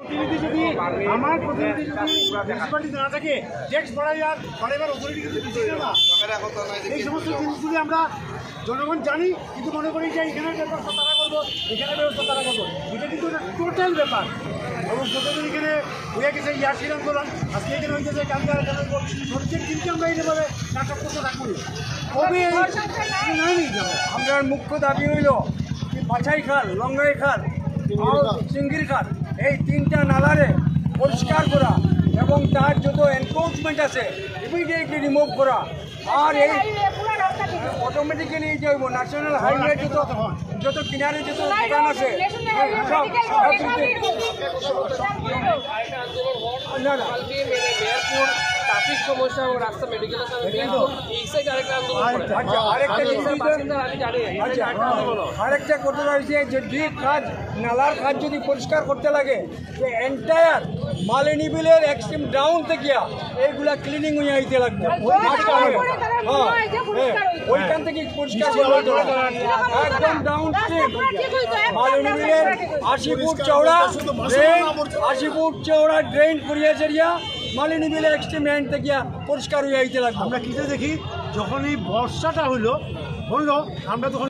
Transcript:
প্রতিনিধি যদি আমার প্রতিনিধি যদি মিউনিসিপ্যালিটি না থাকে ট্যাক্স ভরাই আর ফরেভার অথরিটি কিন্তু দিচ্ছে না। এই সমস্ত জিনিসগুলি আমরা জনগণ জানি, কিন্তু মনে করি যে এখানের ব্যবস্থা তারা করবো, এখানের ব্যবস্থা তারা করবো, এটা কিন্তু টোটাল ব্যাপার। এবং যতদিন এখানে হয়ে গেছে ইয়ার্সির আন্দোলন, আজকে এখানে হয়েছে কালকে সত্যের দিনকে আমরা এইভাবে নাটক করতে থাকবো। কবে আমরা মুখ্য দাবি হইল বাছাই খাল, লঙ্গাই খাল, চিংড়ি খাল, এই তিনটা নালারে পরিষ্কার করা এবং তার যত এনক্রোচমেন্ট আছে ইমিডিয়েটলি রিমুভ করা। আর এই অটোমেটিক্যালি যাইব ন্যাশনাল হাইওয়ে যত কিনারে যত দোকান আছে ট্রাফিক সমস্যা এবং রাস্তা মেডিকেলের আরেকটা কথা রয়েছে যে কাজ নালার কাজ যদি পরিষ্কার করতে লাগে যে এন্টায়ার মালিনী বিলের এক্সট্রিম ডাউন থেকে এইগুলা ক্লিনিং হয়ে আইতে লাগবে। ওইখান থেকে পরিষ্কার একদম ডাউন স্ট্রিম মালিনী বিলের 80 ফুট চওড়া ড্রেন করিয়া চড়িয়া মালিনী বিলের এক্সট্রিম এন্ড থেকে পরিষ্কার হয়ে আইতে লাগবে। আমরা কিসে দেখি যখন এই বর্ষাটা হইলো আমরা তখন